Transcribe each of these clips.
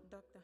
doctor.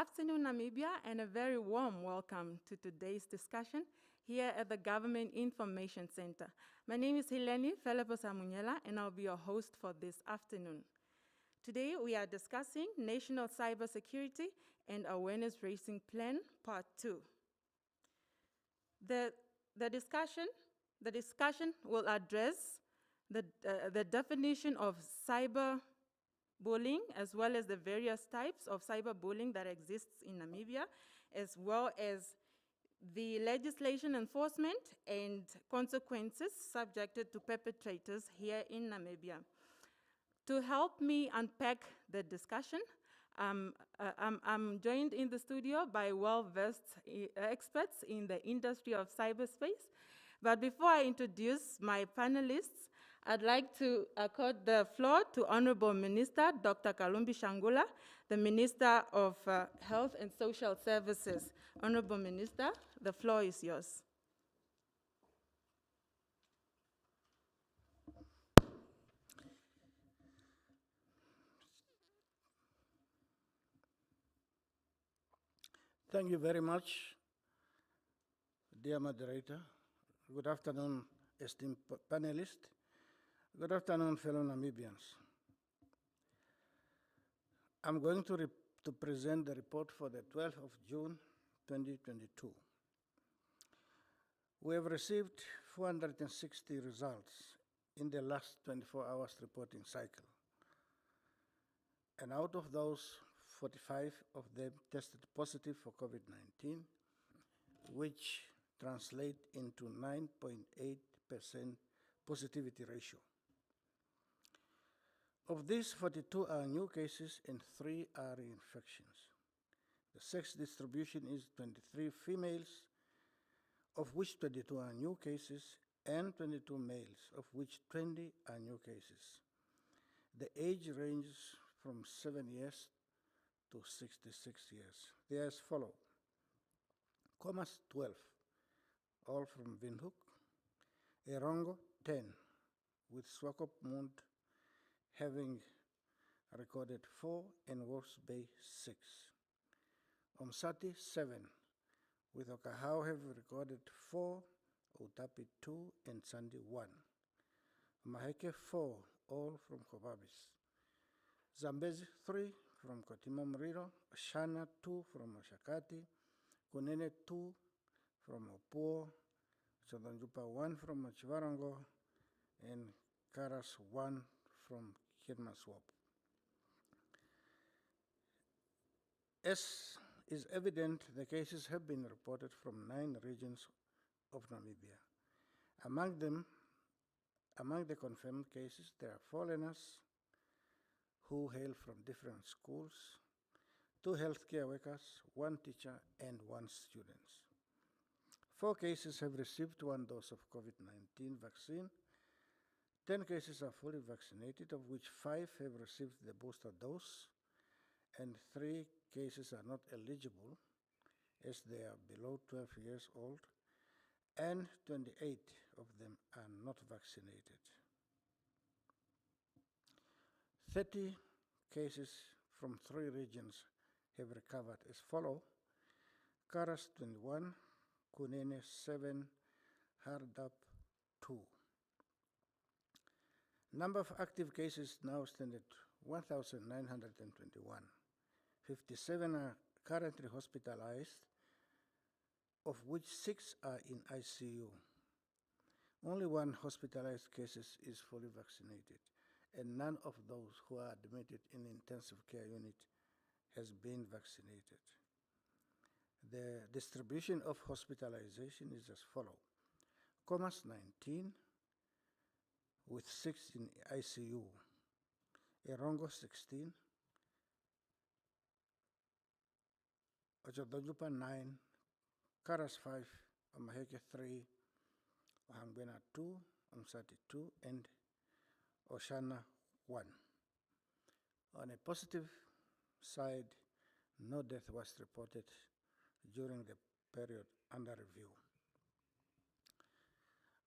afternoon, Namibia, and a very warm welcome to today's discussion here at the Government Information Center. My name is Heleni Felepo-Samunyela, and I'll be your host for this afternoon. Today, we are discussing National Cybersecurity and Awareness Raising Plan, Part 2. The discussion will address the definition of cyberbullying, as well as the various types of cyberbullying that exists in Namibia, as well as the legislation enforcement and consequences subjected to perpetrators here in Namibia. To help me unpack the discussion, I'm joined in the studio by well-versed experts in the industry of cyberspace. But before I introduce my panelists, I'd like to accord the floor to Honorable Minister Dr. Kalumbi Shangula, the Minister of Health and Social Services. Honorable Minister, the floor is yours. Thank you very much, dear moderator. Good afternoon, esteemed panelists. Good afternoon, fellow Namibians. I'm going to present the report for the 12th of June, 2022. We have received 460 results in the last 24 hours reporting cycle. And out of those, 45 of them tested positive for COVID-19, which translate into 9.8% positivity ratio. Of these, 42 are new cases and 3 are reinfections. The sex distribution is 23 females, of which 22 are new cases, and 22 males, of which 20 are new cases. The age ranges from 7 years to 66 years. They are as follow. Comas 12, all from Windhoek. Erongo 10, with Swakopmund having recorded 4 and Wolf's Bay 6. Omsati 7, with Okahau have recorded 4, Utapi 2, and Sandi 1. Maheke 4, all from Kobabis. Zambezi 3 from Kotima Muriro, Shana 2 from Oshakati, Kunene 2 from Opuo, Chodonjupa 1 from Chivarango, and Karas 1 from Kirmaswap. As is evident, the cases have been reported from 9 regions of Namibia. Among the confirmed cases, there are 4 learners who hail from different schools, 2 healthcare workers, 1 teacher, and 1 student. 4 cases have received 1 dose of COVID-19 vaccine. 10 cases are fully vaccinated, of which 5 have received the booster dose, and 3 cases are not eligible as they are below 12 years old, and 28 of them are not vaccinated. 30 cases from 3 regions have recovered as follow. Karas 21, Kunene 7, Hardap 2. Number of active cases now stand at 1,921. 57 are currently hospitalized, of which 6 are in ICU. Only 1 hospitalized case is fully vaccinated, and none of those who are admitted in intensive care unit has been vaccinated. The distribution of hospitalization is as follow. Comas 19, with 6 in ICU. Erongo 16, Ochodojupa 9, Karas 5, Omaheke 3, Ohangwena 2, Omsati 2, and Oshana 1. On a positive side, no death was reported during the period under review.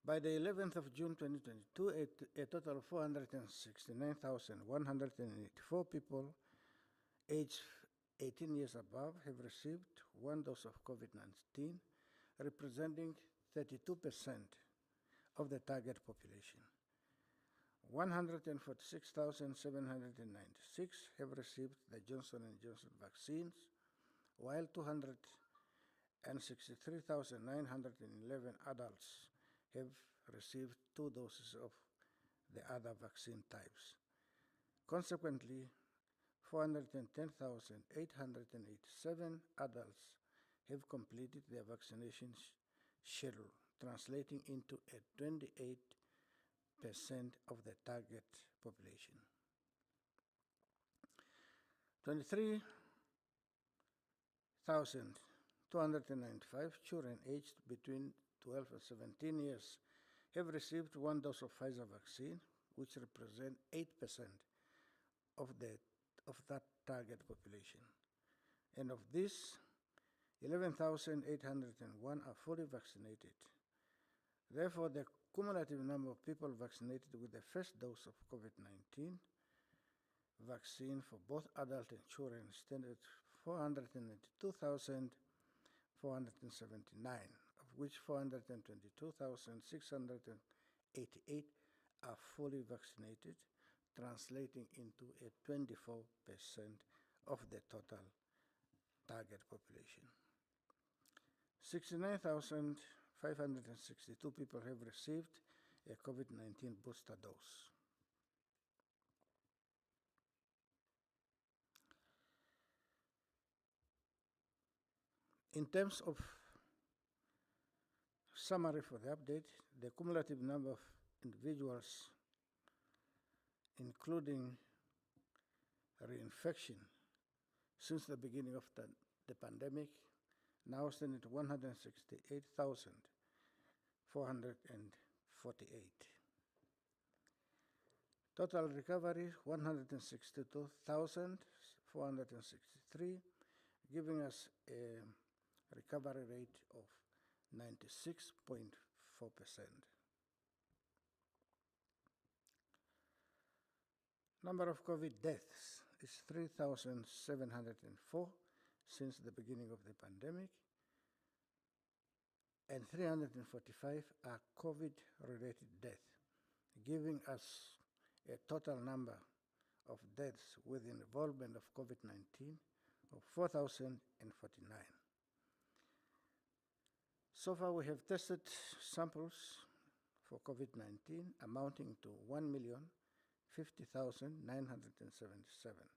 By the 11th of June 2022, a total of 469,184 people aged 18 years above have received one dose of COVID-19, representing 32% of the target population. 146,796 have received the Johnson & Johnson vaccines, while 263,911 adults have received 2 doses of the other vaccine types. Consequently, 410,887 adults have completed their vaccination schedule, translating into a 28% of the target population. 23,295 children aged between 12 and 17 years have received one dose of Pfizer vaccine, which represent 8% of that target population. And of this, 11,801 are fully vaccinated. Therefore, the cumulative number of people vaccinated with the first dose of COVID-19 vaccine for both adult and children stands at 492,479, of which 422,688 are fully vaccinated, translating into a 24% of the total target population. 69,562 people have received a COVID-19 booster dose. In terms of summary for the update, the cumulative number of individuals, including reinfection, since the beginning of the pandemic, now stand at 168,448. Total recovery, 162,463, giving us a recovery rate of 96.4%. Number of COVID deaths is 3,704 since the beginning of the pandemic, and 345 are COVID-related deaths, giving us a total number of deaths with involvement of COVID-19 of 4,049. So far, we have tested samples for COVID-19 amounting to 1,050,977.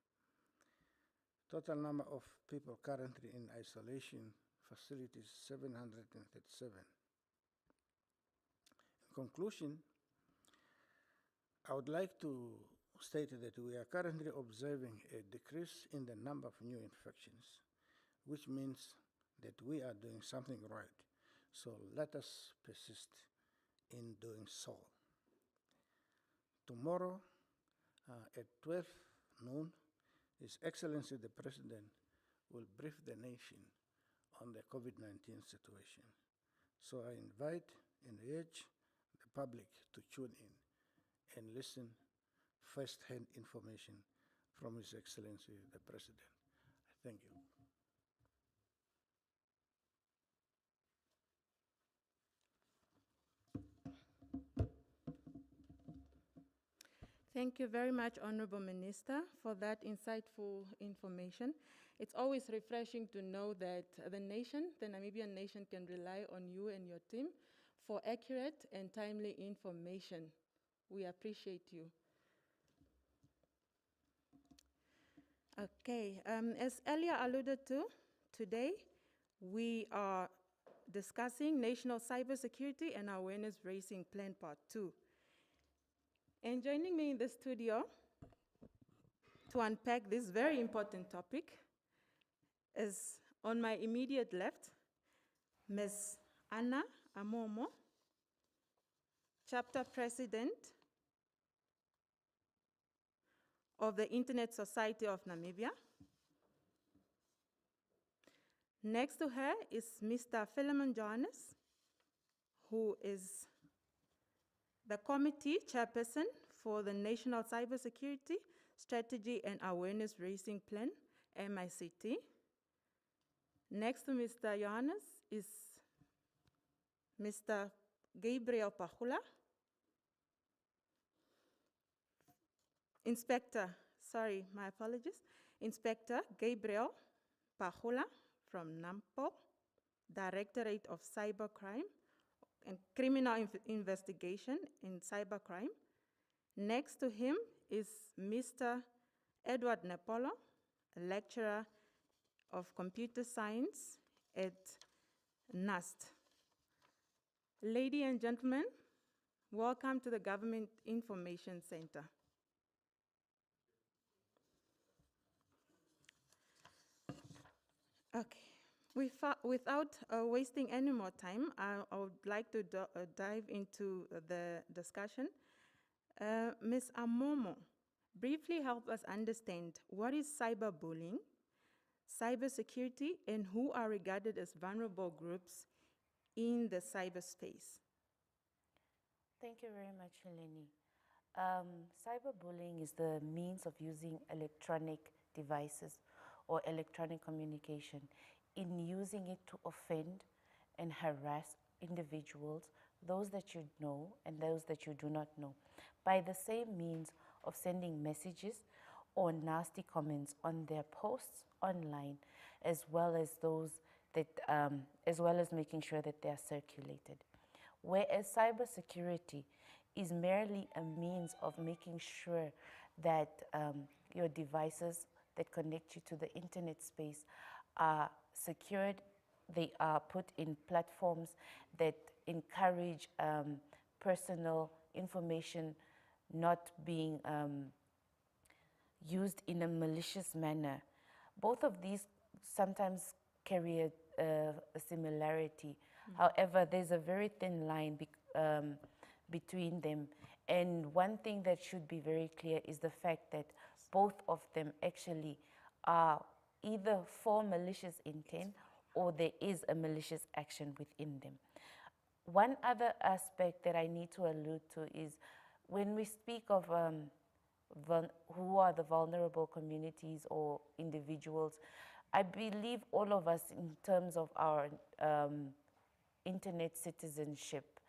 Total number of people currently in isolation facilities, 737. In conclusion, I would like to state that we are currently observing a decrease in the number of new infections, which means that we are doing something right. So let us persist in doing so. Tomorrow at 12 noon, His Excellency the President will brief the nation on the COVID-19 situation. So I invite and urge the public to tune in and listen first-hand information from His Excellency the President. Thank you. Thank you very much, Honorable Minister, for that insightful information. It's always refreshing to know that the nation, the Namibian nation, can rely on you and your team for accurate and timely information. We appreciate you. Okay, as earlier alluded to, today we are discussing National Cybersecurity and Awareness Raising Plan Part 2. And joining me in the studio to unpack this very important topic is, on my immediate left, Ms. Anna Amomo, Chapter President of the Internet Society of Namibia. Next to her is Mr. Philemon Johannes, who is the Committee Chairperson for the National Cybersecurity Strategy and Awareness Raising Plan MICT. Next to Mr. Johannes is Mr. Gabriel Pahula. My apologies. Inspector Gabriel Pahula from NAMPO, Directorate of Cybercrime and Criminal Investigation in Cybercrime. Next to him is Mr. Edward Nepolo, a lecturer of computer science at NUST. Ladies and gentlemen, welcome to the Government Information Center. Okay, without wasting any more time, I would like to dive into the discussion. Ms. Amomo, briefly help us understand what is cyberbullying, cybersecurity, and who are regarded as vulnerable groups in the cyberspace. Thank you very much, Helene. Cyberbullying is the means of using electronic devices or electronic communication in using it to offend and harass individuals, those that you know and those that you do not know, by the same means of sending messages or nasty comments on their posts online, as well as those that, as well as making sure that they are circulated. Whereas cybersecurity is merely a means of making sure that your devices that connect you to the internet space are secured, they are put in platforms that encourage personal information not being used in a malicious manner. Both of these sometimes carry a similarity. However, there's a very thin line between them. And one thing that should be very clear is the fact that both of them actually are either for malicious intent or there is a malicious action within them. One other aspect that I need to allude to is when we speak of who are the vulnerable communities or individuals, I believe all of us, in terms of our internet citizenship,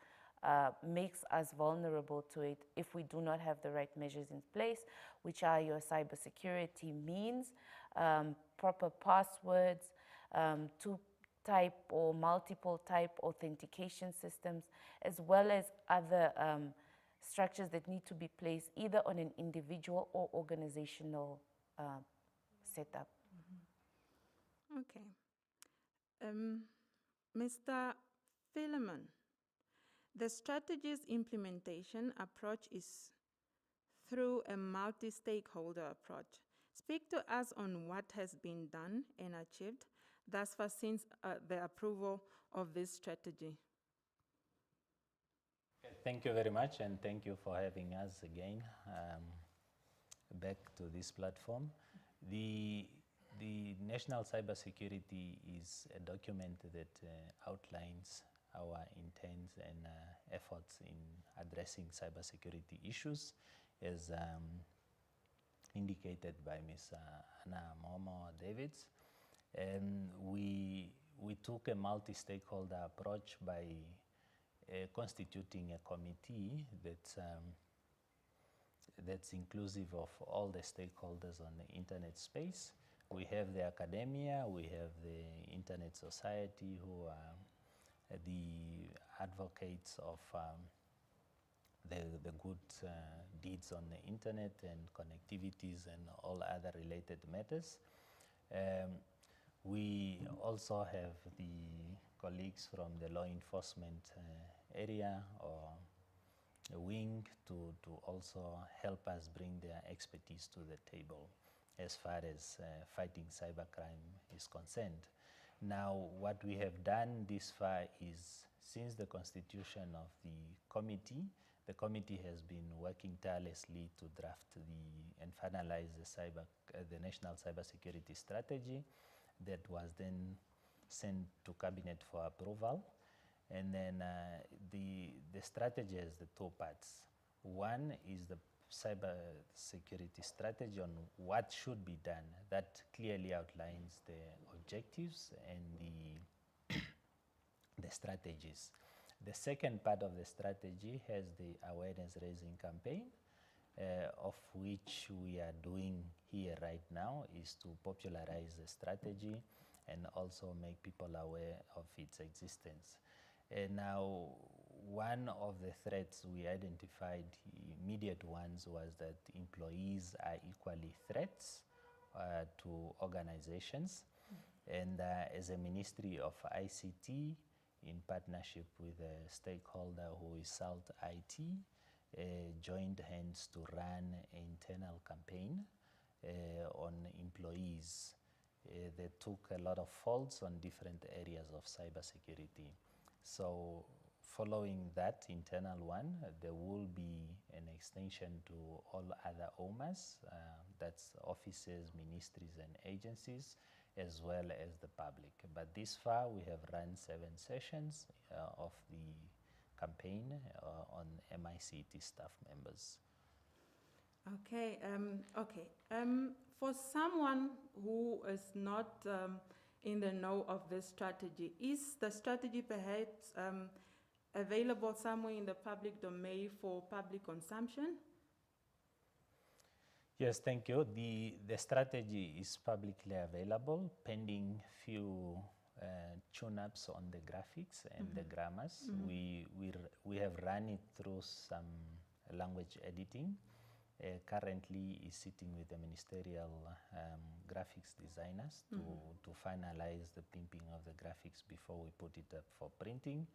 makes us vulnerable to it if we do not have the right measures in place, which are your cybersecurity means, proper passwords, two-type or multiple-type authentication systems, as well as other structures that need to be placed either on an individual or organizational setup. Okay. Mr. Philemon, the strategy's implementation approach is through a multi-stakeholder approach. Speak to us on what has been done and achieved thus far since the approval of this strategy. Thank you very much, and thank you for having us again back to this platform. The National Cybersecurity is a document that outlines our intents and efforts in addressing cybersecurity issues, as indicated by Ms. Anna Momo Davids. We took a multi-stakeholder approach by constituting a committee that's inclusive of all the stakeholders on the internet space. We have the academia, we have the internet society, who are the advocates of the good deeds on the internet and connectivities and all other related matters. We also have the colleagues from the law enforcement area or a wing to also help us bring their expertise to the table as far as fighting cybercrime is concerned. Now, what we have done this far is, since the constitution of the committee has been working tirelessly to draft and finalize the National Cybersecurity Strategy that was then sent to Cabinet for approval. And then the strategy has the two parts. One is the cyber security strategy on what should be done. That clearly outlines the objectives and the strategies. The second part of the strategy has the awareness raising campaign, of which we are doing here right now is to popularize the strategy and also make people aware of its existence. Now, one of the threats we identified, immediate ones, was that employees are equally threats to organizations. And as a Ministry of ICT, in partnership with a stakeholder who is Salt IT, joined hands to run an internal campaign on employees. They took a lot of faults on different areas of cybersecurity. So following that internal one, there will be an extension to all other OMAs, that's offices, ministries and agencies, as well as the public. But this far, we have run 7 sessions of the campaign on MICT staff members. Okay, for someone who is not in the know of this strategy, is the strategy perhaps available somewhere in the public domain for public consumption? Yes, thank you. The strategy is publicly available, pending few tune-ups on the graphics and the grammars. We have run it through some language editing. Currently is sitting with the ministerial graphics designers to finalize the pimping of the graphics before we put it up for printing.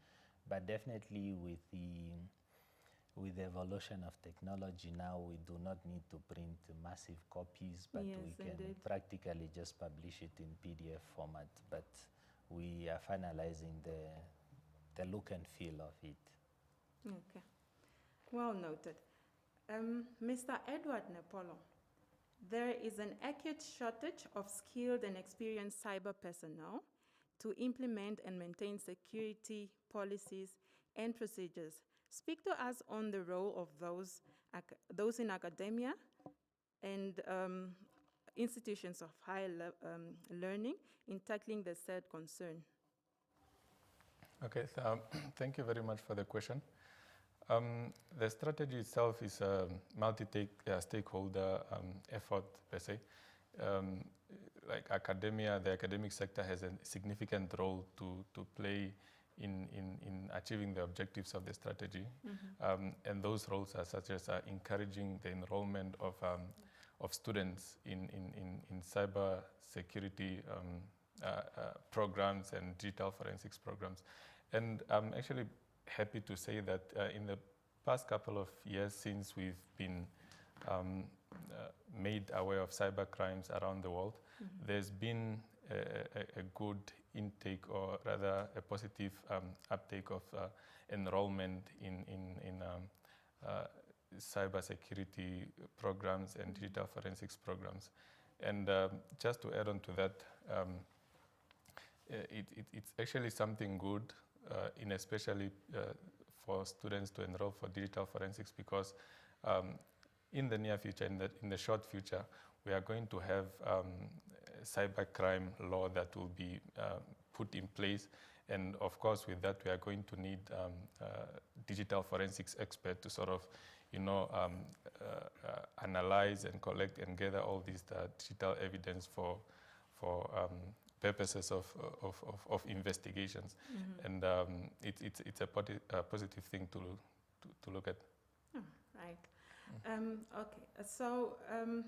But definitely with the evolution of technology now, we do not need to print massive copies, but Yes, we can indeed. practically just publish it in PDF format. But we are finalizing the look and feel of it. Okay, well noted. Mr. Edward Nepolo, there is an acute shortage of skilled and experienced cyber personnel to implement and maintain security policies and procedures. Speak to us on the role of those in academia and institutions of higher learning in tackling the said concern. Okay, so, thank you very much for the question. The strategy itself is a multi-stakeholder effort, per se. Like academia, the academic sector has a significant role to play in achieving the objectives of the strategy. And those roles are such as encouraging the enrollment of students in cyber security programs and digital forensics programs. And I'm actually happy to say that in the past couple of years, since we've been made aware of cyber crimes around the world, there's been a good intake, or rather a positive uptake of enrollment in cyber security programs and digital forensics programs. And just to add on to that, it's actually something good, in especially for students to enroll for digital forensics, because in the near future, in the short future, we are going to have cybercrime law that will be put in place. And of course, with that, we are going to need digital forensics expert to sort of, analyze and collect and gather all this digital evidence for purposes of investigations. And it's a positive thing to look at. Oh, right. Okay, so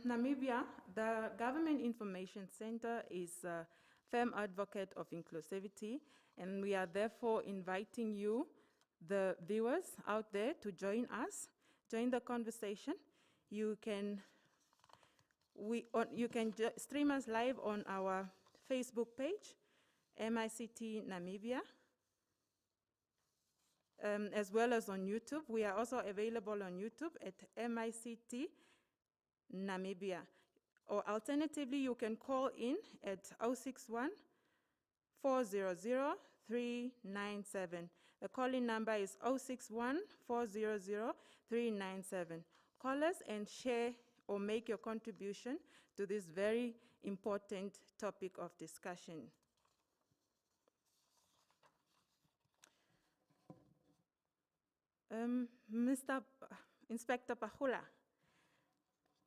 Namibia, the Government Information Center is a firm advocate of inclusivity, and we are therefore inviting you, the viewers out there, to join us, join the conversation. You can stream us live on our Facebook page, MICT Namibia, as well as on YouTube. We are also available on YouTube at MICT Namibia. Or alternatively, you can call in at 061 400 397. The call-in number is 061 400 397. scholars and share or make your contribution to this very important topic of discussion. Inspector Pahula,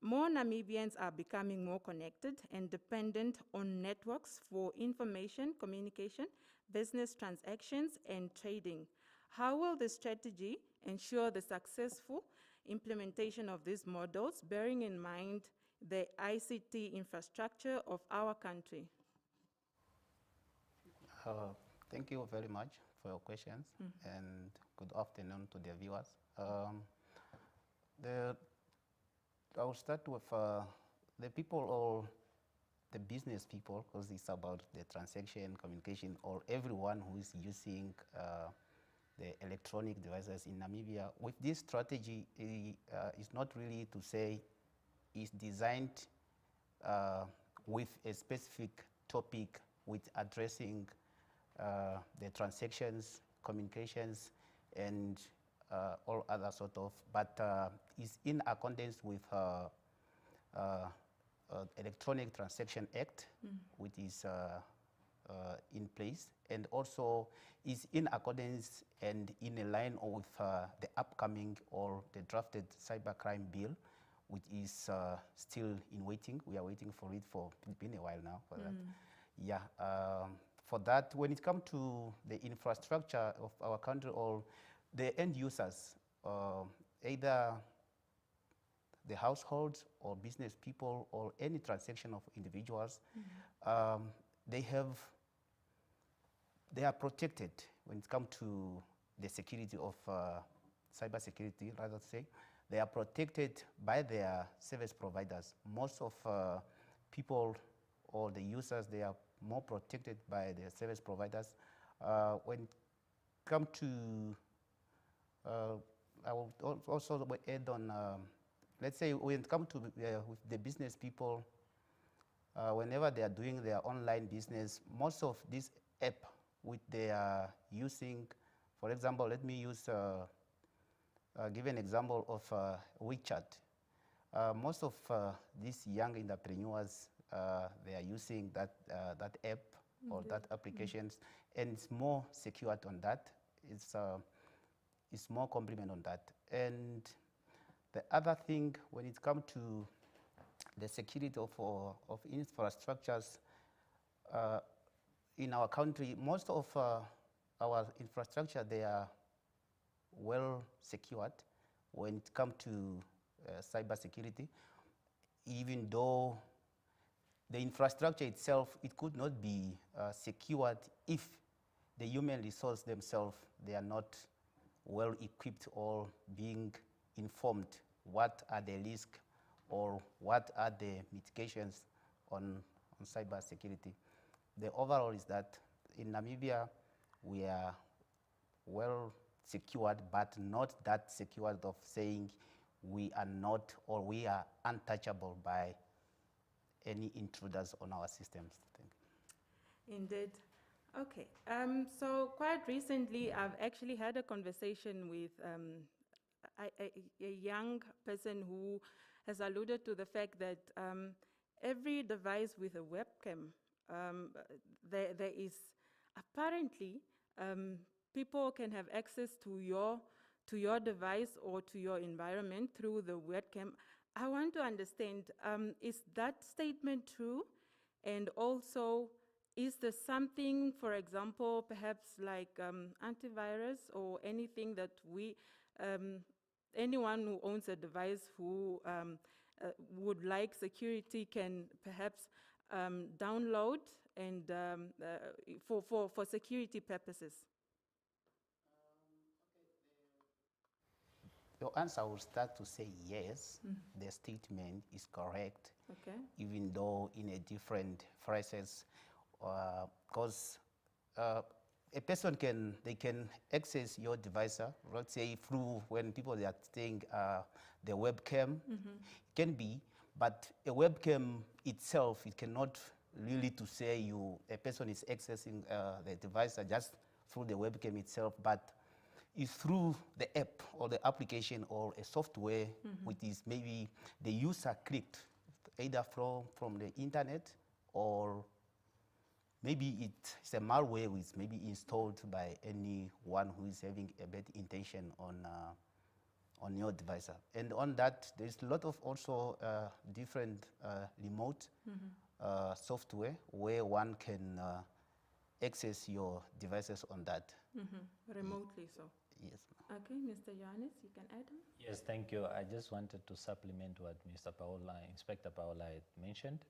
more Namibians are becoming more connected and dependent on networks for information, communication, business transactions, and trading. How will the strategy ensure the successful implementation of these models, bearing in mind the ICT infrastructure of our country? Thank you very much for your questions, and good afternoon to the viewers. I will start with the people or the business people, because it's about the transaction, communication, or everyone who is using the electronic devices in Namibia. With this strategy, it's not really to say it's designed with a specific topic with addressing the transactions, communications, and all other sort of, but is in accordance with Electronic Transaction Act, which is in place, and also is in accordance and in a line with the upcoming or the drafted cybercrime bill, which is still in waiting. We are waiting for it for been a while now for that. Yeah, for that, when it comes to the infrastructure of our country or the end users, either the households or business people or any transaction of individuals, they are protected when it comes to the security of cyber security, rather to say. They are protected by their service providers. Most of people or the users, they are more protected by their service providers. When it comes to, I will also add on, let's say when it comes to with the business people, whenever they are doing their online business, most of this app which they are using, for example, let me use, give an example of WeChat. Most of these young entrepreneurs, they are using that app or that applications, and it's more secured on that. It's more complement on that. And the other thing, when it comes to the security of infrastructures in our country, most of our infrastructure, they are well secured when it comes to cyber security, even though the infrastructure itself, it could not be secured if the human resource themselves, they are not well equipped or being informed what are the risks or what are the mitigations on cyber security. The overall is that in Namibia, we are well secured, but not that secured of saying we are not or we are untouchable by any intruders on our systems. Thank you. Indeed. Okay. So quite recently, I've actually had a conversation with a young person who has alluded to the fact that every device with a webcam, there is apparently people can have access to your device or to your environment through the webcam. I want to understand, is that statement true? And also, is there something, for example, perhaps like antivirus or anything that anyone who owns a device who would like security can perhaps download and for security purposes? Your answer will start to say yes, the statement is correct, even though in a different phrases, because a person can access your device, let's say through when people are saying the webcam, can be, but a webcam itself, it cannot really to say a person is accessing the device just through the webcam itself, but is through the app or the application or a software which is maybe the user clicked either from the internet, or maybe it's a malware which may be installed by anyone who is having a bad intention on your device. And on that, there's a lot of also different remote software where one can access your devices on that. Remotely, so. Yes. Okay, Mr. Johannes, you can add on? Yes, thank you. I just wanted to supplement what Inspector Paola had mentioned.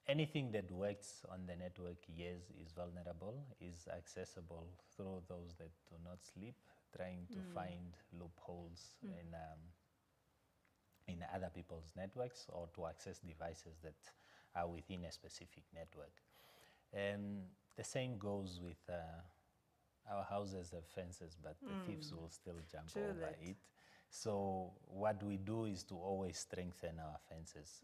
Anything that works on the network, yes, is vulnerable, is accessible through those that do not sleep, trying to find loopholes in other people's networks, or to access devices that are within a specific network. The same goes with our houses have fences, but the thieves will still jump over it. So what we do is to always strengthen our fences.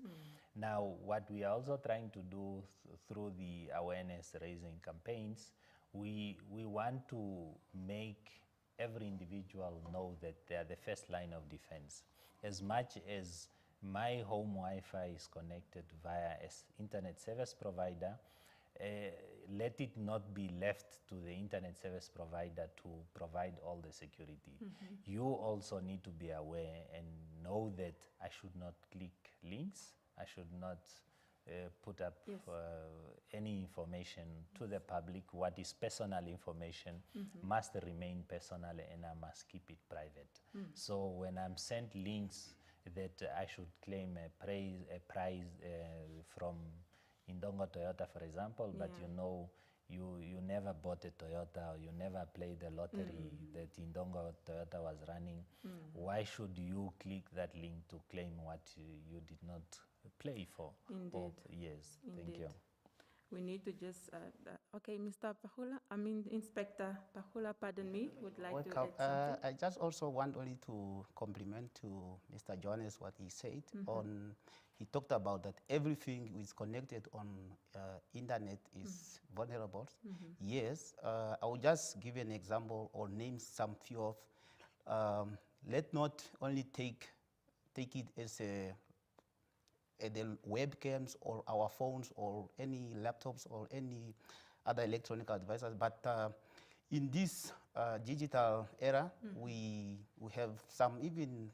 Now, what we are also trying to do through the awareness raising campaigns, we want to make every individual know that they are the first line of defense. As much as my home Wi-Fi is connected via an internet service provider, let it not be left to the internet service provider to provide all the security. You also need to be aware and know that I should not click links, I should not put up any information to the public. What is personal information must remain personal, and I must keep it private. So when I'm sent links that I should claim a prize from Indongo Toyota, for example, but you know you never bought a Toyota, or you never played the lottery that Indongo Toyota was running, why should you click that link to claim what you did not play for? Indeed. Yes, Indeed. thank you. We need to just, okay, Mr. Pahula, Inspector Pahula, pardon me, would like to add something. I just also want only to compliment to Mr. Johannes what he said on. He talked about that everything is connected on internet is vulnerable. Yes, I will just give an example or name some few of. Let's not only take it as the webcams or our phones or any laptops or any other electronic devices, but in this digital era, we have some even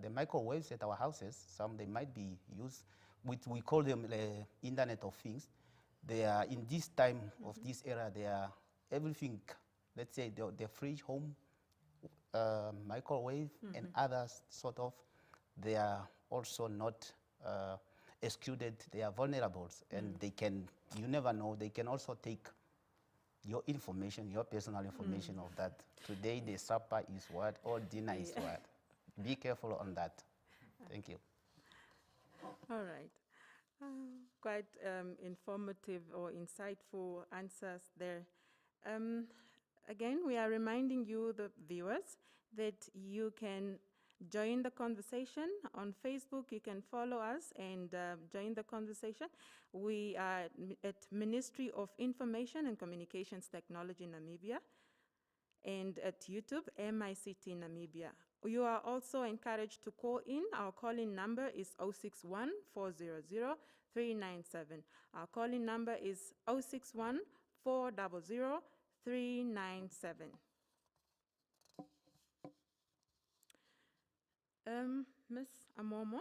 the microwaves at our houses. Some they might be used, which we call them the Internet of Things. They are in this time of this era. They are everything. Let's say the fridge, home, microwave, and others sort of. They are also not excluded. They are vulnerable, and they can. You never know. They can also take your information, your personal information of that. Today the supper is what, or dinner is what. Be careful on that. Thank you. All right. Quite informative or insightful answers there. Again, we are reminding you, the viewers, that you can join the conversation on Facebook. You can follow us and join the conversation. We are at Ministry of Information and Communications Technology Namibia, and at YouTube, MICT Namibia. You are also encouraged to call in. Our call-in number is 061 400 397. Our call-in number is 061 400 397. Ms. Amomo,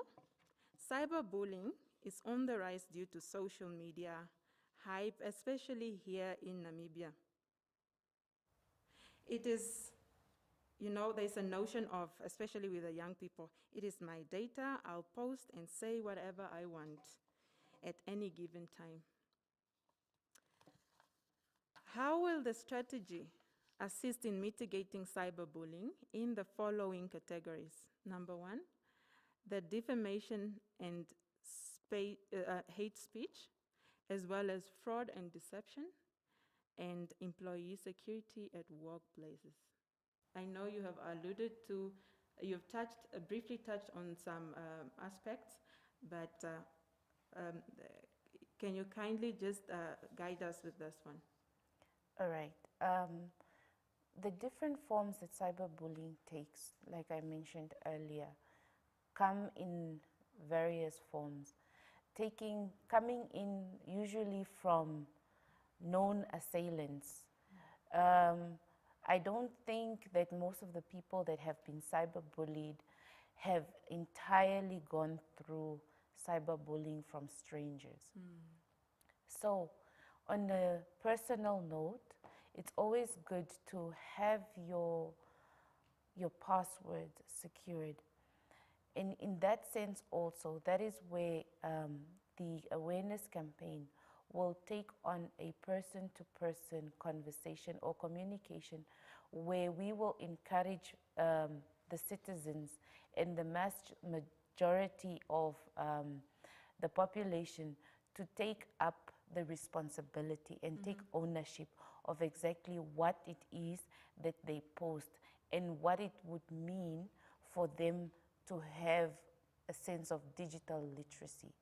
cyberbullying is on the rise due to social media hype, especially here in Namibia. It is, you know, there's a notion of, especially with the young people, it is my data, I'll post and say whatever I want at any given time. How will the strategy assist in mitigating cyberbullying in the following categories? Number one, the defamation and hate speech, as well as fraud and deception, and employee security at workplaces. I know you have alluded to, you've briefly touched on some aspects, but can you kindly just guide us with this one? All right. the different forms that cyberbullying takes, like I mentioned earlier, come in various forms, coming in usually from known assailants. I don't think that most of the people that have been cyberbullied have entirely gone through cyberbullying from strangers. So, on a personal note, it's always good to have your password secured. And in that sense also, that is where the awareness campaign will take on a person-to-person conversation or communication where we will encourage the citizens and the majority of the population to take up the responsibility and take ownership of exactly what it is that they post and what it would mean for them to have a sense of digital literacy.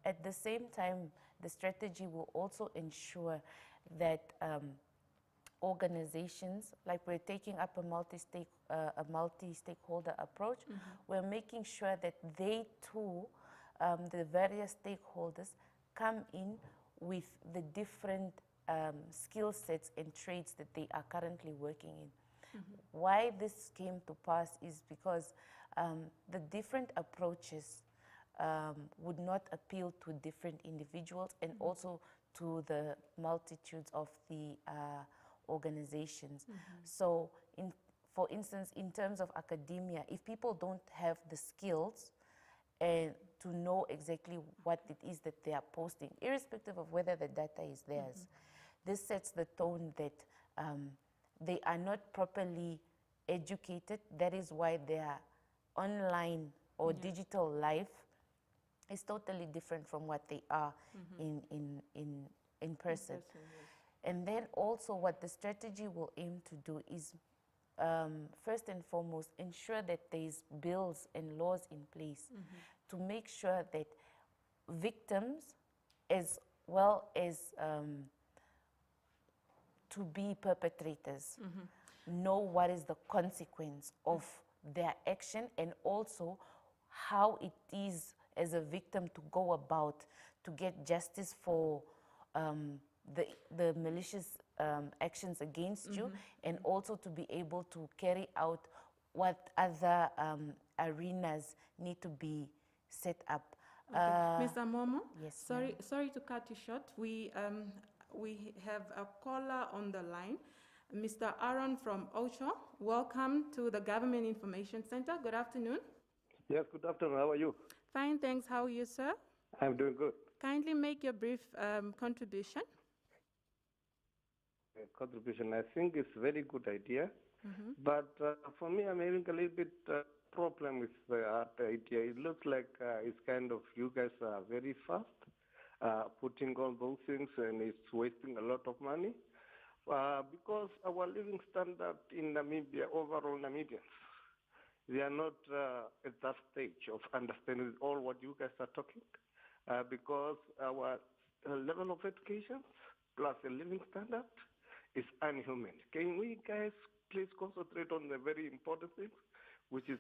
At the same time, the strategy will also ensure that organizations, like we're taking up a multi-stakeholder approach, we're making sure that they too, the various stakeholders, come in with the different skill sets and traits that they are currently working in. Why this came to pass is because the different approaches would not appeal to different individuals and also to the multitudes of the organizations. So, for instance, in terms of academia, if people don't have the skills and to know exactly what it is that they are posting, irrespective of whether the data is theirs, this sets the tone that they are not properly educated. That is why their online or digital life is totally different from what they are in person. And then also what the strategy will aim to do is first and foremost ensure that there's bills and laws in place to make sure that victims as well as to be perpetrators know what is the consequence of their action and also how it is as a victim to go about to get justice for the malicious actions against you and also to be able to carry out what other arenas need to be set up. Mr. Momo, Yes, sorry to cut you short. We have a caller on the line, Mr. Aaron from Osho. Welcome to the Government Information Center. Good afternoon. Yes, good afternoon. How are you? Fine, thanks. How are you, sir? I'm doing good. Kindly make your brief contribution. Contribution, I think it's a very good idea. But for me, I'm having a little bit problem with the idea. It looks like it's kind of, you guys are very fast putting on those things and it's wasting a lot of money. Because our living standard in Namibia, overall Namibians, they are not at that stage of understanding all what you guys are talking. Because our level of education plus the living standard is unhuman. Can we guys please concentrate on the very important things, which is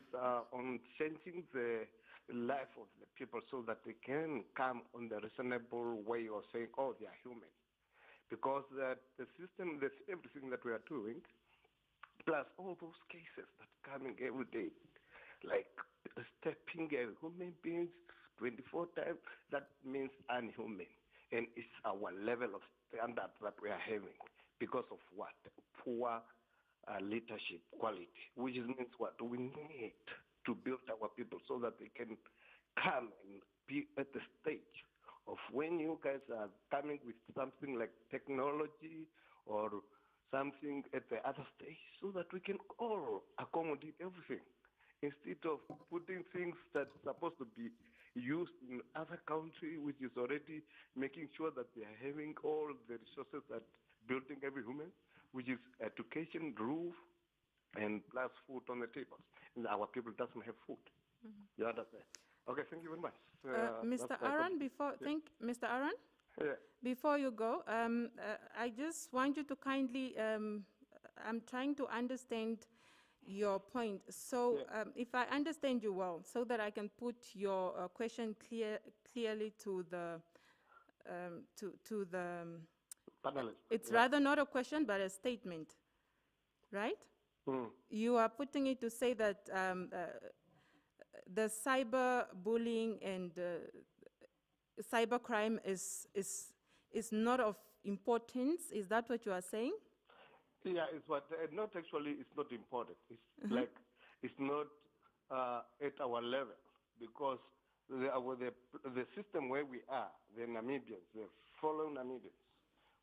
on changing the life of the people so that they can come on the reasonable way of saying, oh, they are human. Because the system, that's everything that we are doing, plus all those cases that are coming every day, like stepping a human beings 24 times, that means unhuman. And it's our level of standard that we are having because of what? Poor leadership quality, which means what? We need to build our people so that they can come and be at the stage of when you guys are coming with something like technology or something at the other stage so that we can all accommodate everything instead of putting things that's supposed to be used in other country, which is already making sure that they are having all the resources that building every human, which is education, roof, and plus food on the tables. And our people doesn't have food. You understand? Okay, thank you very much. Mr. Aaron, Mr. Aaron, before you go, I just want you to kindly I'm trying to understand your point. So if I understand you well, so that I can put your question clearly to the Panelists. it's rather not a question but a statement, right? You are putting it to say that the cyber bullying and cybercrime is not of importance. Is that what you are saying? Yeah, it's what not actually. It's not important. It's like it's not at our level because the system where we are, the Namibians, the fellow Namibians,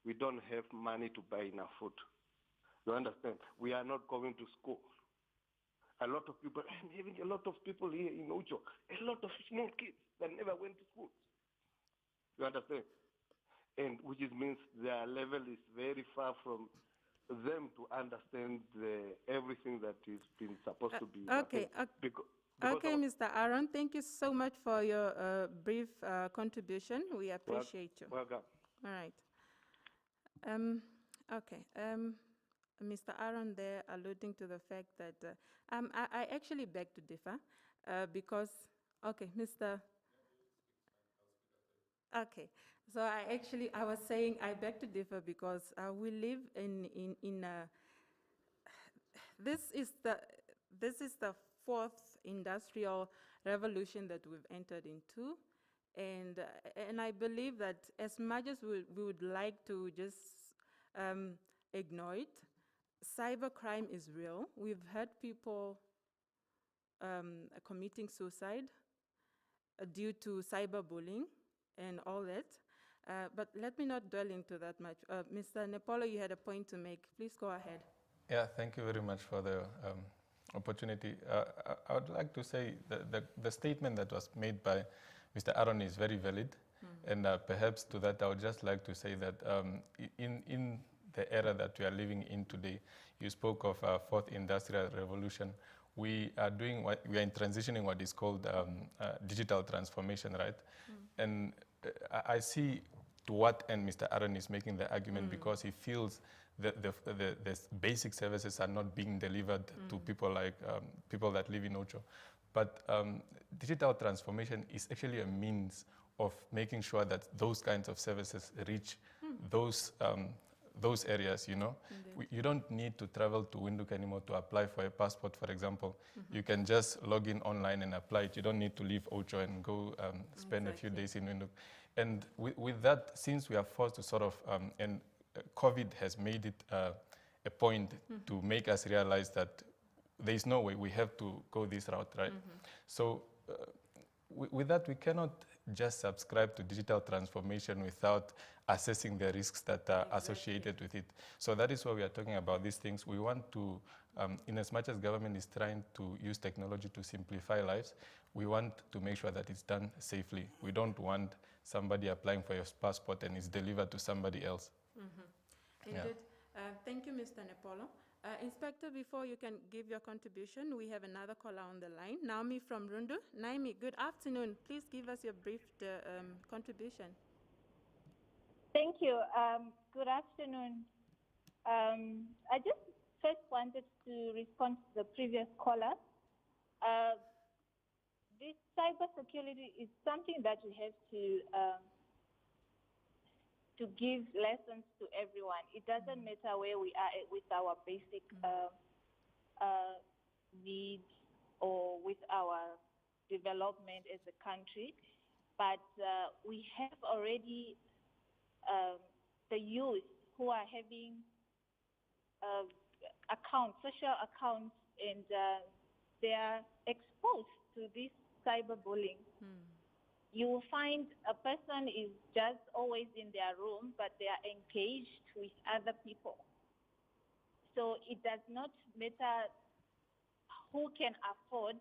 we don't have money to buy enough food. You understand? We are not going to school. A lot of people, I'm having a lot of people here in Ocho, a lot of small kids that never went to school. You understand? And which means their level is very far from them to understand everything that is been supposed to be. Okay. Okay, Mr. Aaron, thank you so much for your brief contribution. We appreciate you. Welcome. All right. Okay. Mr. Aaron there alluding to the fact that I actually beg to differ because, okay, Mr. Okay, so I was saying I beg to differ because we live in this is the fourth industrial revolution that we've entered into, and I believe that as much as we would like to just ignore it, cybercrime is real. We've heard people committing suicide due to cyberbullying and all that. But let me not dwell into that much. Mr. Nepolo, you had a point to make. Please go ahead. Yeah, thank you very much for the opportunity. I would like to say that the statement that was made by Mr. Aaron is very valid. And perhaps to that, I would just like to say that in the era that we are living in today, you spoke of fourth industrial revolution. We are in transitioning what is called digital transformation, right? And I see to what end Mr. Aaron is making the argument because he feels that the basic services are not being delivered to people like people that live in Ocho. But digital transformation is actually a means of making sure that those kinds of services reach those areas, you know. You don't need to travel to Windhoek anymore to apply for a passport, for example. You can just log in online and apply it. You don't need to leave Ocho and go spend a few days in Windhoek. And with that, since we are forced to sort of, and COVID has made it a point to make us realize that there is no way we have to go this route, right? So with that, we cannot just subscribe to digital transformation without assessing the risks that are associated with it. So that is why we are talking about these things. We want to, in as much as government is trying to use technology to simplify lives, we want to make sure that it's done safely. We don't want somebody applying for your passport and it's delivered to somebody else. Indeed. Thank you, Mr. Nepolo. Inspector, before you can give your contribution, we have another caller on the line. Naomi from Rundu. Naomi, good afternoon. Please give us your brief contribution. Thank you. Good afternoon. I just first wanted to respond to the previous caller. This cybersecurity is something that we have to give lessons to everyone. It doesn't matter where we are with our basic needs or with our development as a country, but we have already the youth who are having accounts, social accounts, and they are exposed to this cyberbullying. You will find a person is just always in their room, but they are engaged with other people. So it does not matter who can afford,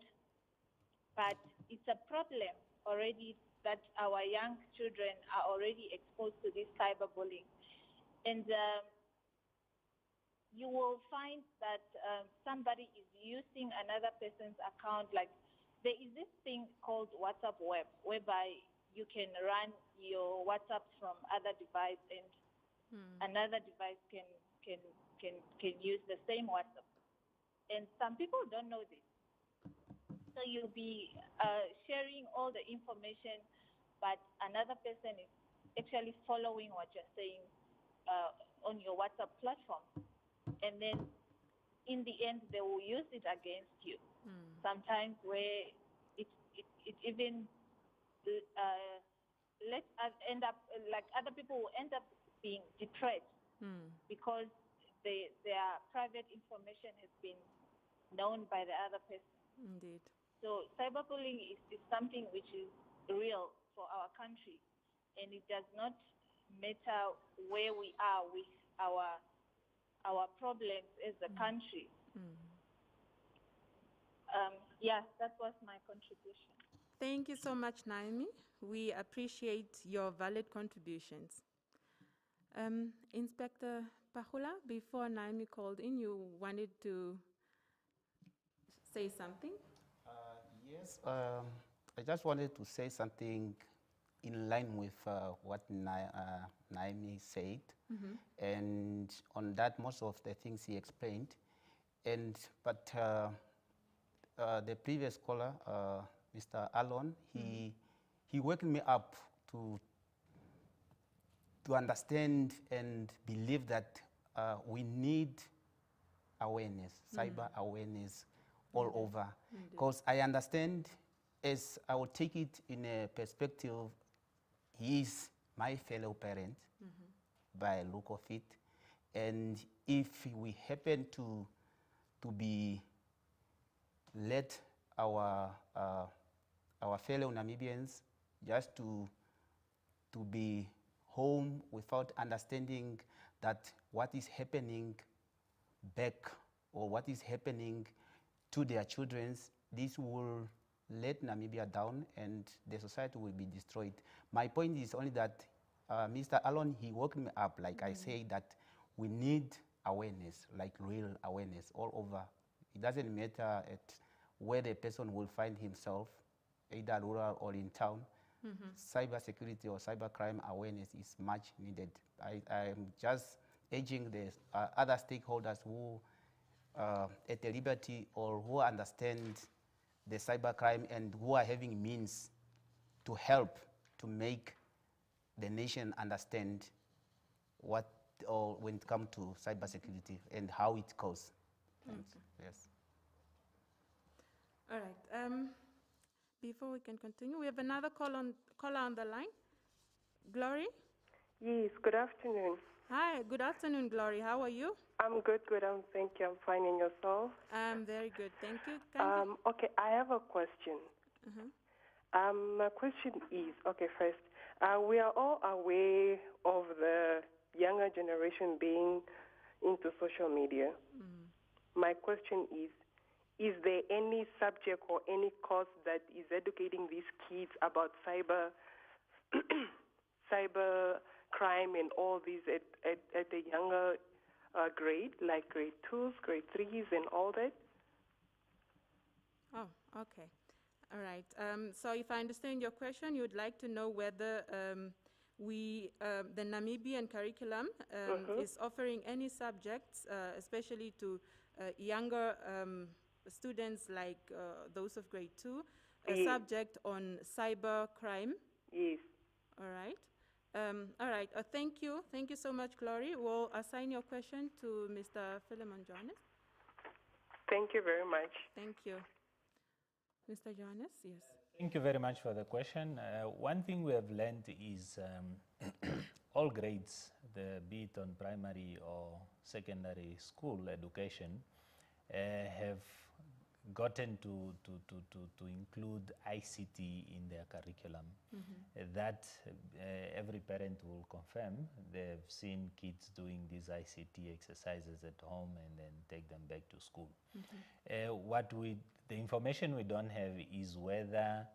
but it's a problem already that our young children are already exposed to this cyberbullying. And you will find that somebody is using another person's account. Like, there is this thing called WhatsApp web, whereby you can run your WhatsApp from other device, and another device can can use the same WhatsApp. And some people don't know this. So you'll be sharing all the information, but another person is actually following what you're saying on your WhatsApp platform. And then in the end, they will use it against you. Sometimes where it even end up, like other people will end up being depressed because their private information has been known by the other person. Indeed. So cyberbullying is something which is real for our country, and it does not matter where we are with our problems as a country. Yeah, that was my contribution. Thank you so much, Naomi. We appreciate your valid contributions. Inspector Pahula, before Naomi called in, you wanted to say something? Yes, I just wanted to say something in line with what Naomi said. And on that, most of the things he explained. But the previous caller, Mr. Alon, he woke me up to understand and believe that we need awareness, cyber awareness all over. Because I understand, as I will take it in a perspective, he is my fellow parent by look of it. And if we happen to be let our fellow Namibians just to be home without understanding that what is happening back or what is happening to their children, this will let Namibia down and the society will be destroyed. My point is only that Mr. Alon, he woke me up, like I say, that we need awareness, like real awareness all over. It doesn't matter at where the person will find himself, either rural or in town. Cyber security or cyber crime awareness is much needed. I'm just urging the other stakeholders who at the liberty or who understand the cyber crime and who are having means to help to make the nation understand what or when it comes to cyber security and how it goes. Yes. All right. Before we can continue, we have another caller on the line. Glory? Yes, good afternoon. Hi, good afternoon, Glory. How are you? I'm good. Thank you. I'm fine, and yourself? I'm very good. Thank you. Okay, I have a question. My question is, okay, first, we are all aware of the younger generation being into social media. My question is there any subject or any course that is educating these kids about cyber crime and all these at a younger grade, like grade 2s, grade 3s, and all that? Oh, okay. All right. So if I understand your question, you'd like to know whether the Namibian curriculum is offering any subjects, especially to younger students like those of grade 2, a subject on cyber crime? Yes. All right. All right. Thank you. Thank you so much, Glory. We'll assign your question to Mr. Philemon Johannes. Thank you very much. Thank you. Mr. Johannes, yes. Thank you very much for the question. One thing we have learned is all grades, be it on primary or secondary school education, have gotten to include ICT in their curriculum. That every parent will confirm. They've seen kids doing these ICT exercises at home and then take them back to school. The information we don't have is whether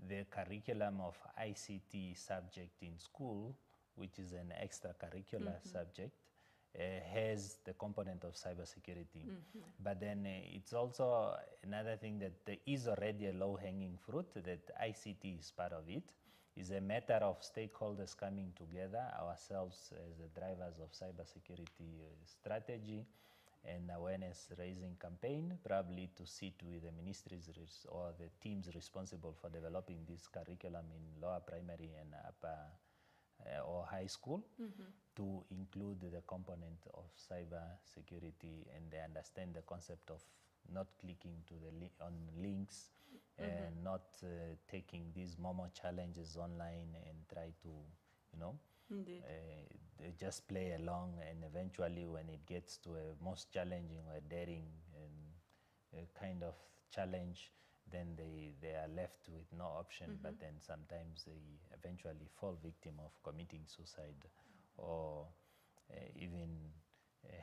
the curriculum of ICT subject in school, which is an extracurricular subject, has the component of cybersecurity. But then it's also another thing that there is already a low-hanging fruit, that ICT is part of it. It's a matter of stakeholders coming together, ourselves as the drivers of cybersecurity strategy and awareness raising campaign, probably to sit with the ministries or the teams responsible for developing this curriculum in lower primary and upper or high school, to include the component of cyber security, and they understand the concept of not clicking to the on links and not taking these Momo challenges online and try to, you know, they just play along, and eventually when it gets to a most challenging or daring and a kind of challenge, then they are left with no option, but then sometimes they eventually fall victim of committing suicide or even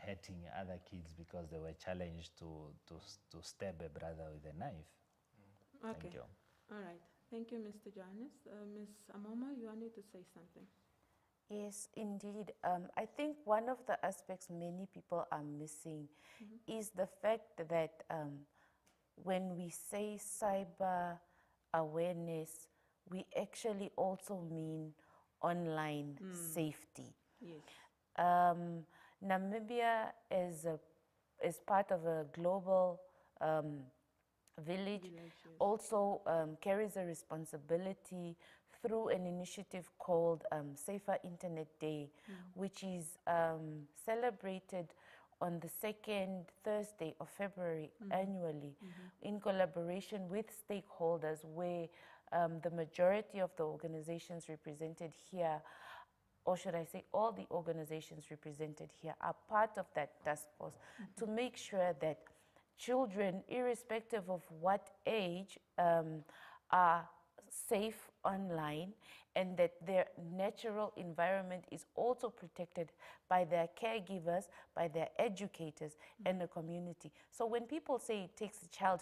hurting other kids because they were challenged to stab a brother with a knife. Okay. Thank you. All right. Thank you, Mr. Johannes. Ms. Amoma, you wanted to say something? Yes, indeed. I think one of the aspects many people are missing is the fact that when we say cyber awareness, we actually also mean online safety. Yes. Namibia as part of a global village Yes. also carries a responsibility through an initiative called Safer Internet Day, which is celebrated on the second Thursday of February annually in collaboration with stakeholders, where the majority of the organizations represented here, or should I say all the organizations represented here, are part of that task force to make sure that children, irrespective of what age, are safe online, and that their natural environment is also protected by their caregivers, by their educators, and the community. So when people say it takes a child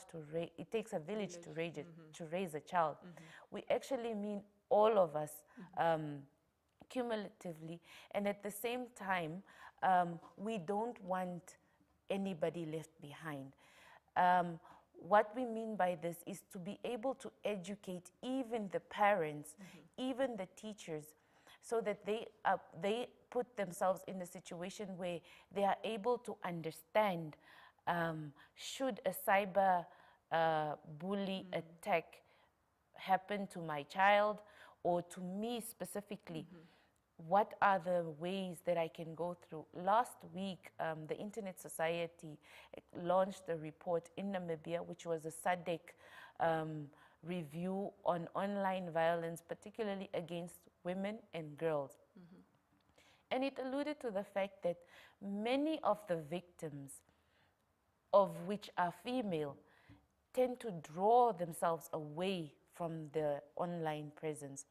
it takes a village to raise a child, we actually mean all of us cumulatively, and at the same time, we don't want anybody left behind. What we mean by this is to be able to educate even the parents, even the teachers, so that they put themselves in a situation where they are able to understand should a cyber bully attack happen to my child or to me specifically, what are the ways that I can go through? Last week, the Internet Society launched a report in Namibia, which was a SADC review on online violence, particularly against women and girls. And it alluded to the fact that many of the victims, of which are female, tend to draw themselves away from the online presence.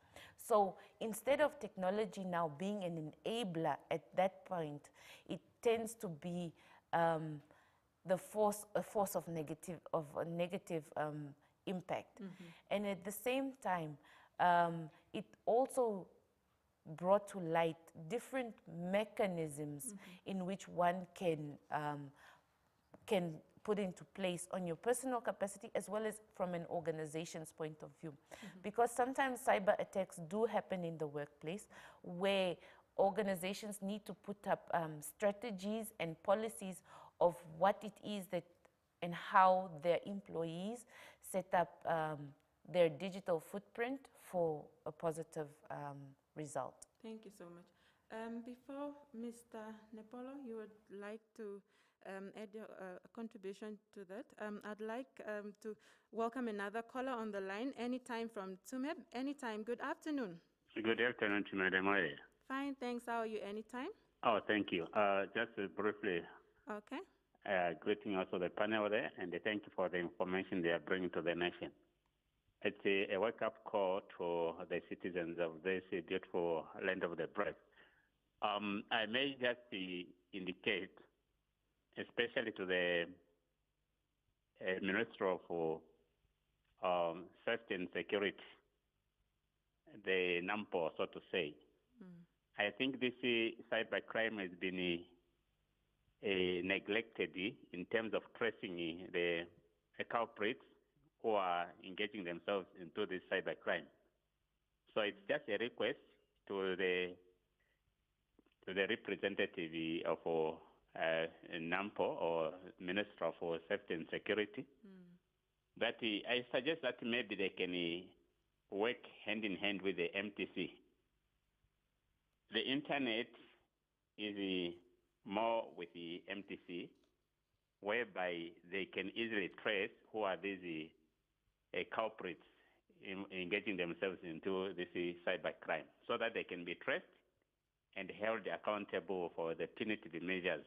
So instead of technology now being an enabler at that point, it tends to be a force of a negative impact. And at the same time, it also brought to light different mechanisms in which one can put into place on your personal capacity as well as from an organization's point of view. Because sometimes cyber attacks do happen in the workplace where organizations need to put up strategies and policies of what it is that and how their employees set up their digital footprint for a positive result. Thank you so much. Before Mr. Nepolo, you would like to add your contribution to that. I'd like to welcome another caller on the line, anytime from Tsumeb. Anytime, good afternoon. Good afternoon to Madam Maria. Fine, thanks. How are you? Anytime? Oh, thank you. Just briefly, Okay. greeting also the panel there, and thank you for the information they are bringing to the nation. It's a wake-up call to the citizens of this beautiful land of the brave. I may just indicate, especially to the Minister of Safety and Security, the NAMPO, so to say. I think this cybercrime has been neglected in terms of tracing the culprits who are engaging themselves into this cybercrime. So it's just a request to the representative of NAMPO or Minister of Safety and Security that I suggest that maybe they can work hand in hand with the MTC. The internet is more with the MTC, whereby they can easily trace who are these culprits engaging themselves into this cybercrime, so that they can be traced and held accountable for the punitive measures,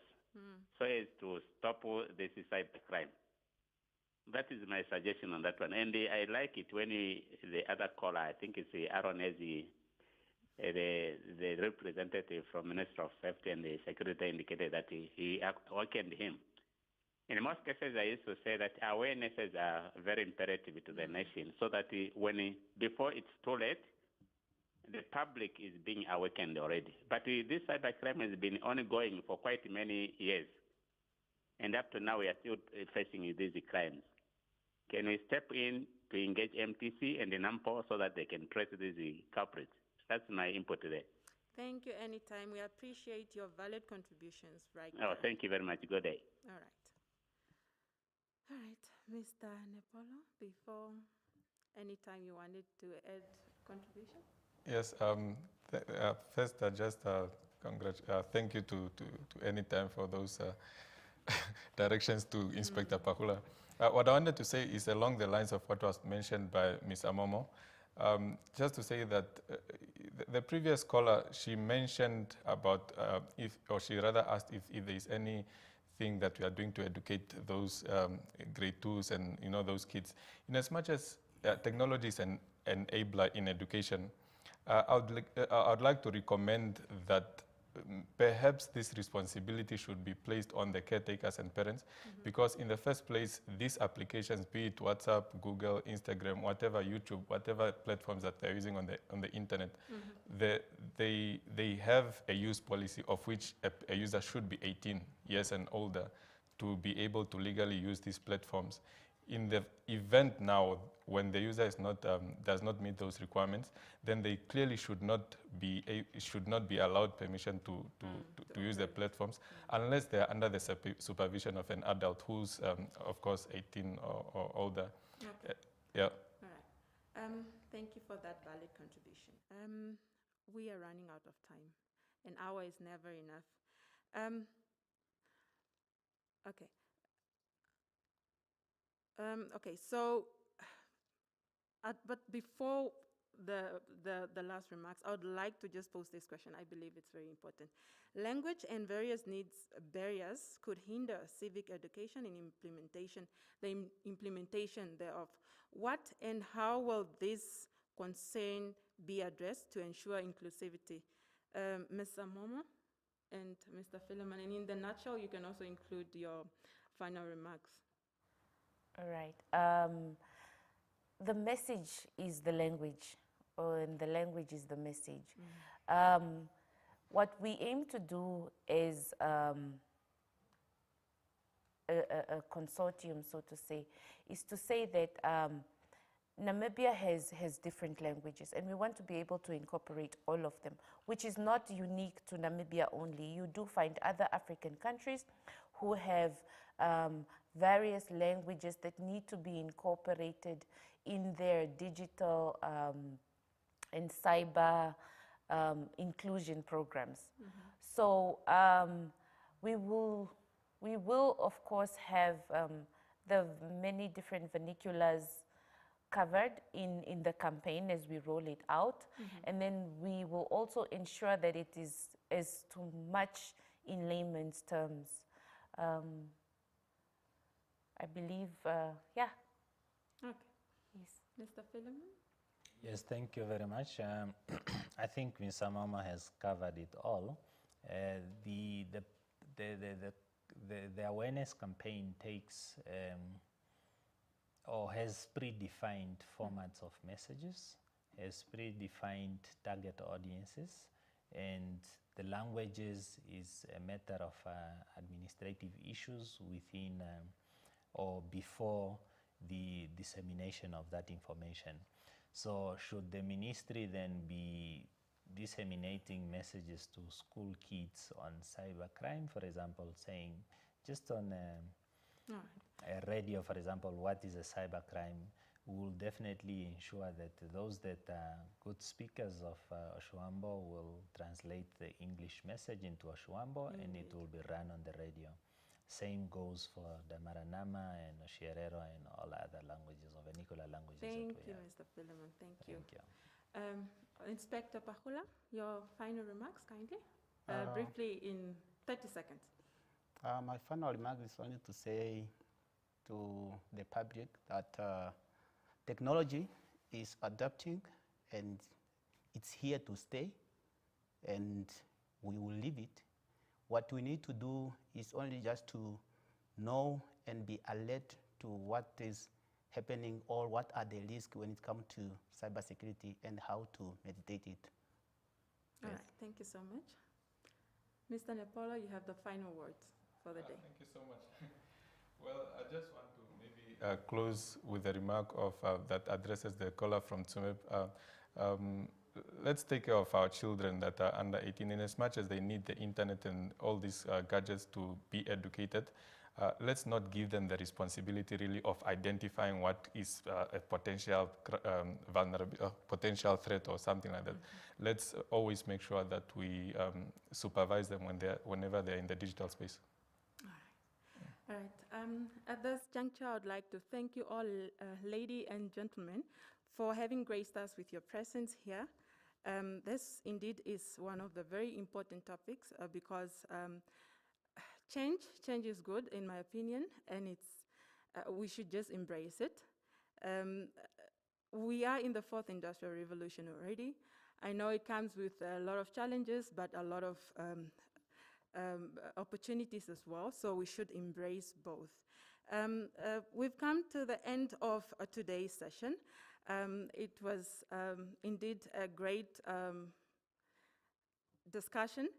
so as to stop this cybercrime. That is my suggestion on that one. And I like it when the other caller, I think it's Awarenwss, the representative from Minister of Safety and the Security indicated that he awakened him. In most cases, I used to say that awarenesses are very imperative to the nation, so that before it's too late, the public is being awakened already. But this cybercrime has been ongoing for quite many years, and up to now we are still facing these crimes. Can we step in to engage MTC and the NAMPO so that they can trace these culprits? That's my input today. Thank you. Anytime. We appreciate your valid contributions right Oh, there. thank you very much. Good day. All right. All right, Mr. Nepolo, before anytime you wanted to add contribution? Yes, first thank you to Anytime for those directions to Inspector Pahula. What I wanted to say is along the lines of what was mentioned by Ms. Amomo, just to say that the previous caller, she mentioned about she rather asked if there is anything that we are doing to educate those grade 2s and those kids. In as much as technology is an enabler in education, I would like to recommend that perhaps this responsibility should be placed on the caretakers and parents, because in the first place, these applications, be it WhatsApp, Google, Instagram, whatever, YouTube, whatever platforms that they're using on the internet, they have a use policy of which a user should be 18 years and older to be able to legally use these platforms. In the event now, when the user does not meet those requirements, then they clearly should not be allowed permission to use the platforms, unless they are under the supervision of an adult who's, of course, 18 or older. Okay. Yeah. All right. Thank you for that valid contribution. We are running out of time. An hour is never enough. Okay. Okay, so, but before the last remarks, I would like to just pose this question. I believe it's very important. Language and various needs barriers could hinder civic education and the implementation thereof. What and how will this concern be addressed to ensure inclusivity? Ms. Amomo and Mr. Philemon, and in the nutshell, you can also include your final remarks. All right. The message is the language, and the language is the message. What we aim to do is a consortium, so to say, is to say that Namibia has different languages, and we want to be able to incorporate all of them, which is not unique to Namibia only. You do find other African countries who have various languages that need to be incorporated in their digital and cyber inclusion programs. So we will, of course, have the many different vernaculars covered in the campaign as we roll it out. And then we will also ensure that it is as to much in layman's terms. I believe, yeah. Okay. Yes. Mr. Philemon? Yes, thank you very much. I think Ms. Amama has covered it all. The awareness campaign takes or has predefined formats of messages, has predefined target audiences, and the languages is a matter of administrative issues within or before the dissemination of that information. So should the ministry then be disseminating messages to school kids on cybercrime, for example, saying just on a radio, for example, what is a cybercrime? We will definitely ensure that those that are good speakers of Oshuambo will translate the English message into Oshuambo and it will be run on the radio. Same goes for the Maranama and Oshierero and all other languages or vernacular languages. Thank you, Mr. Philemon. Thank you. Inspector Pahula, your final remarks, kindly. Briefly in 30 seconds. My final remark is only to say to the public that technology is adapting and it's here to stay and we will leave it. What we need to do is only just to know and be alert to what is happening or what are the risks when it comes to cybersecurity and how to meditate it. All right, thank you so much. Mr. Nepolo, you have the final words for the day. Thank you so much. Well, I just want to maybe close with a remark of that addresses the caller from Tsumeb. Let's take care of our children that are under 18, and as much as they need the internet and all these gadgets to be educated, let's not give them the responsibility really of identifying what is a potential potential threat or something like that. Let's always make sure that we supervise them whenever they're in the digital space. All right. At this juncture, I would like to thank you all, ladies and gentlemen, for having graced us with your presence here. This indeed is one of the very important topics because change is good, in my opinion, and we should just embrace it. We are in the 4th industrial revolution already. I know it comes with a lot of challenges, but a lot of opportunities as well, so we should embrace both. We've come to the end of today's session. It was indeed a great discussion.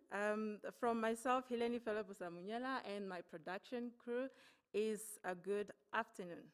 From myself, Hileni Felabusa Munyela, and my production crew is a good afternoon.